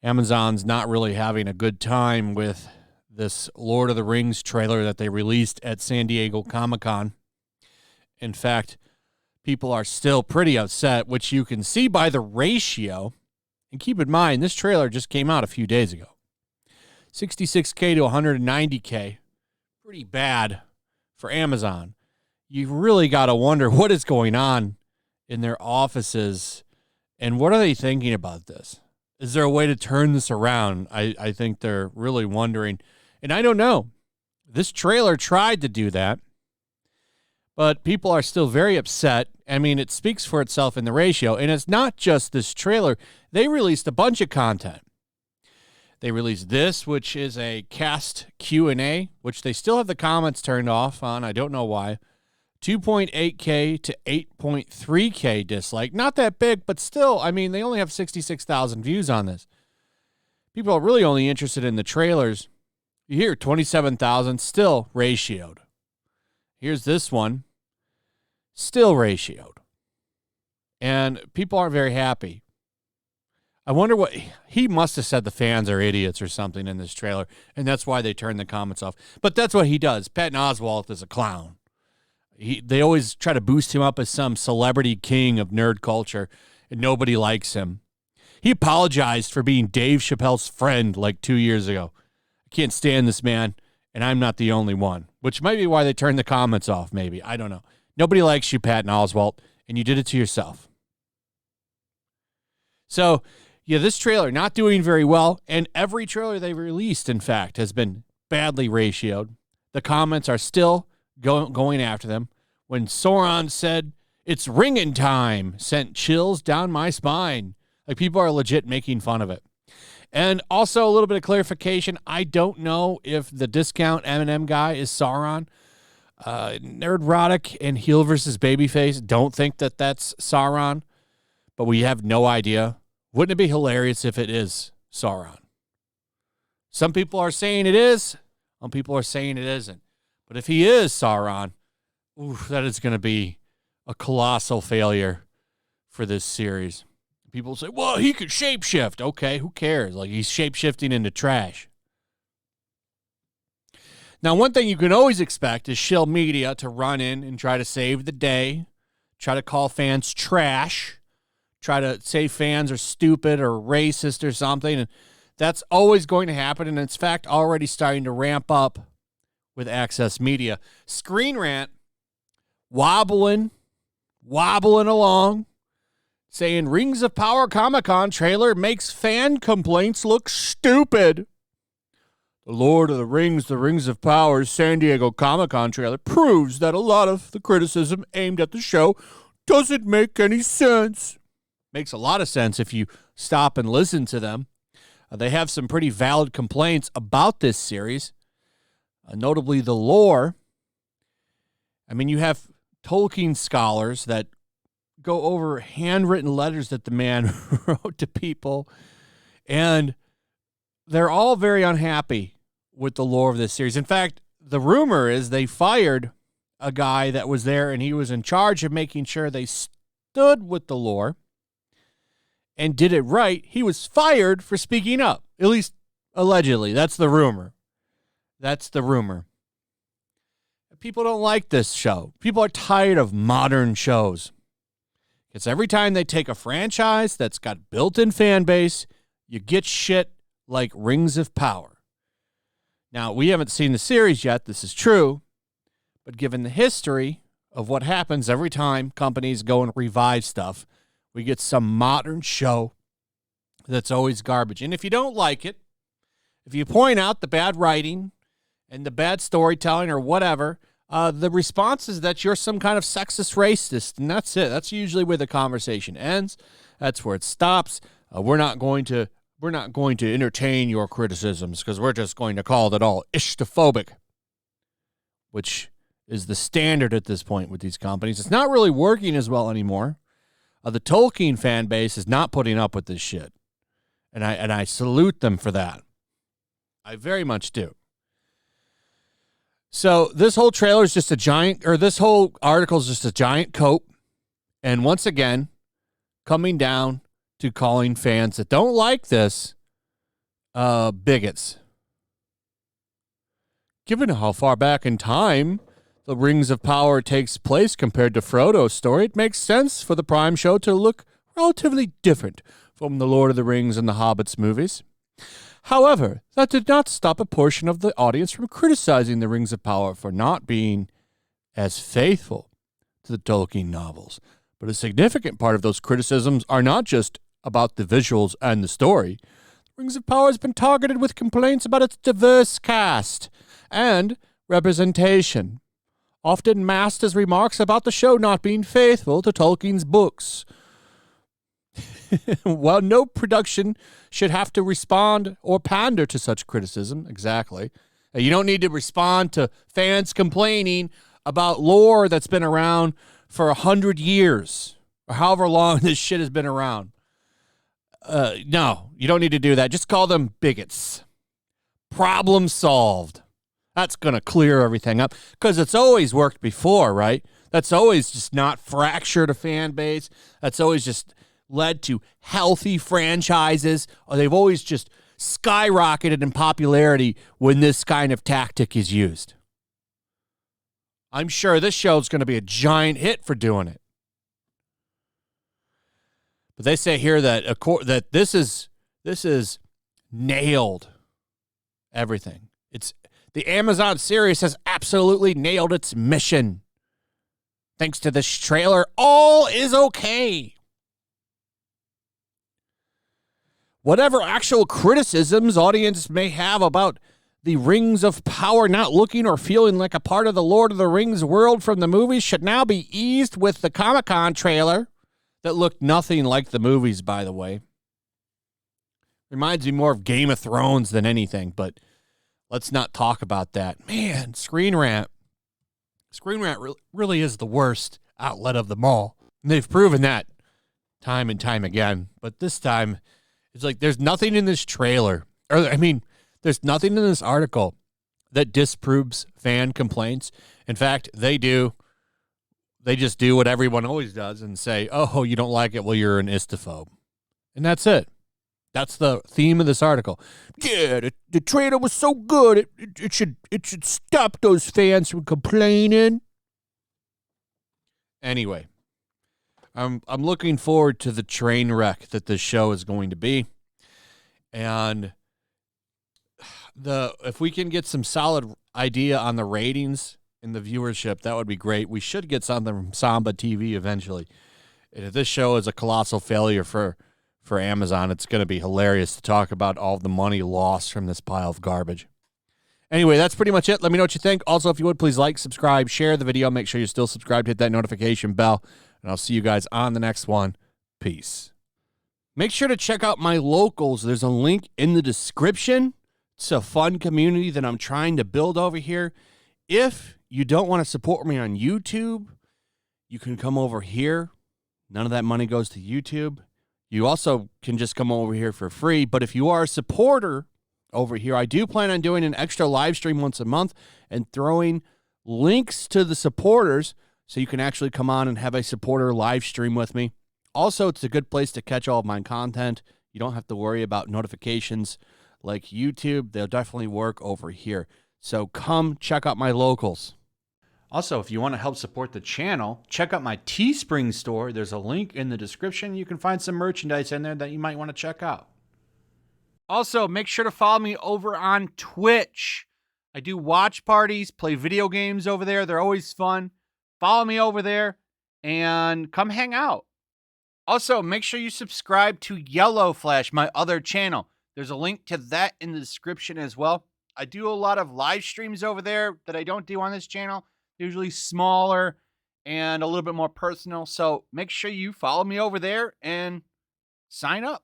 Amazon's not really having a good time with this Lord of the Rings trailer that they released at San Diego Comic-Con. In fact, people are still pretty upset, which you can see by the ratio. And keep in mind, this trailer just came out a few days ago. 66K to 190K. Pretty bad for Amazon. You really got to wonder what is going on in their offices and what are they thinking about this? Is there a way to turn this around? I think they're really wondering. And I don't know. This trailer tried to do that, but people are still very upset. I mean, it speaks for itself in the ratio. And it's not just this trailer. They released a bunch of content. They released this, which is a cast Q&A, which they still have the comments turned off on. I don't know why. 2.8K to 8.3K dislike. Not that big, but still, I mean, they only have 66,000 views on this. People are really only interested in the trailers. You hear 27,000, still ratioed. Here's this one, still ratioed. And people aren't very happy. I wonder what, he must have said the fans are idiots or something in this trailer, and that's why they turned the comments off. But that's what he does. Patton Oswalt is a clown. They always try to boost him up as some celebrity king of nerd culture, and nobody likes him. He apologized for being Dave Chappelle's friend like 2 years ago. I can't stand this man, and I'm not the only one, which might be why they turned the comments off, maybe. I don't know. Nobody likes you, Patton Oswalt, and you did it to yourself. So, yeah, this trailer not doing very well, and every trailer they released, in fact, has been badly ratioed. The comments are still going after them. When Sauron said, "It's ringing time," sent chills down my spine. Like, people are legit making fun of it. And also a little bit of clarification. I don't know if the discount M&M guy is Sauron. Nerdrotic and Heel versus Babyface don't think that that's Sauron, but we have no idea. Wouldn't it be hilarious if it is Sauron? Some people are saying it is. Some people are saying it isn't. But if he is Sauron, that is going to be a colossal failure for this series. People say, well, he could shapeshift. Okay, who cares? Like, he's shapeshifting into trash. Now, one thing you can always expect is shill media to run in and try to save the day, try to call fans trash, try to say fans are stupid or racist or something. And that's always going to happen. And it's, in fact, already starting to ramp up with Access Media. Screen Rant wobbling along, saying Rings of Power Comic-Con trailer makes fan complaints look stupid. The Lord of the Rings of Power San Diego Comic-Con trailer proves that a lot of the criticism aimed at the show doesn't make any sense. Makes a lot of sense if you stop and listen to them. They have some pretty valid complaints about this series. Notably the lore. I mean, you have Tolkien scholars that go over handwritten letters that the man wrote to people, and they're all very unhappy with the lore of this series. In fact, the rumor is they fired a guy that was there, and he was in charge of making sure they stood with the lore and did it right. He was fired for speaking up, at least allegedly. That's the rumor. That's the rumor. People don't like this show. People are tired of modern shows. Because every time they take a franchise that's got built-in fan base, you get shit like Rings of Power. Now, we haven't seen the series yet. This is true. But given the history of what happens every time companies go and revive stuff, we get some modern show that's always garbage. And if you don't like it, if you point out the bad writing and the bad storytelling or whatever, the response is that you're some kind of sexist racist, and that's it. That's usually where the conversation ends. That's where it stops. We're not going to entertain your criticisms because we're just going to call it all ishtophobic, which is the standard at this point with these companies. It's not really working as well anymore. The Tolkien fan base is not putting up with this shit, and I salute them for that. I very much do. So this whole trailer is just a giant, or this whole article is just a giant coat. And once again, coming down to calling fans that don't like this bigots. Given how far back in time the Rings of Power takes place compared to Frodo's story, it makes sense for the Prime show to look relatively different from the Lord of the Rings and the Hobbits movies. However, that did not stop a portion of the audience from criticizing the Rings of Power for not being as faithful to the Tolkien novels. But a significant part of those criticisms are not just about the visuals and the story. Rings of Power has been targeted with complaints about its diverse cast and representation, often masked as remarks about the show not being faithful to Tolkien's books. While no production should have to respond or pander to such criticism, exactly. You don't need to respond to fans complaining about lore that's been around for 100 years or however long this shit has been around. No, you don't need to do that. Just call them bigots. Problem solved. That's going to clear everything up because it's always worked before, right? That's always just not fractured a fan base. That's always just led to healthy franchises. Or they've always just skyrocketed in popularity when this kind of tactic is used. I'm sure this show's going to be a giant hit for doing it. But they say here that this is nailed everything. It's the Amazon series has absolutely nailed its mission. Thanks to this trailer, all is okay. Whatever actual criticisms audience may have about the Rings of Power not looking or feeling like a part of the Lord of the Rings world from the movies should now be eased with the Comic-Con trailer that looked nothing like the movies, by the way. Reminds me more of Game of Thrones than anything, but let's not talk about that. Man, Screen Rant. Screen Rant really is the worst outlet of them all. And they've proven that time and time again. But this time, it's like there's nothing in this trailer. There's nothing in this article that disproves fan complaints. In fact, they do. They just do what everyone always does and say, oh, you don't like it? Well, you're an istophobe. And that's it. That's the theme of this article. Yeah, the trailer was so good, it should stop those fans from complaining. Anyway, I'm looking forward to the train wreck that this show is going to be. And if we can get some solid idea on the ratings and the viewership, that would be great. We should get something from Samba TV eventually. And if this show is a colossal failure for Amazon, it's going to be hilarious to talk about all the money lost from this pile of garbage. Anyway, that's pretty much it. Let me know what you think. Also, if you would, please like, subscribe, share the video. Make sure you're still subscribed. Hit that notification bell. And I'll see you guys on the next one. Peace. Make sure to check out my locals. There's a link in the description. It's a fun community that I'm trying to build over here. If you don't want to support me on YouTube, you can come over here. None of that money goes to YouTube. You also can just come over here for free. But if you are a supporter over here, I do plan on doing an extra live stream once a month and throwing links to the supporters so you can actually come on and have a supporter live stream with me. Also, it's a good place to catch all of my content. You don't have to worry about notifications like YouTube. They'll definitely work over here. So come check out my locals. Also, if you want to help support the channel, check out my Teespring store. There's a link in the description. You can find some merchandise in there that you might want to check out. Also, make sure to follow me over on Twitch. I do watch parties, play video games over there. They're always fun. Follow me over there and come hang out. Also, make sure you subscribe to YellowFlash, my other channel. There's a link to that in the description as well. I do a lot of live streams over there that I don't do on this channel. Usually smaller and a little bit more personal. So make sure you follow me over there and sign up.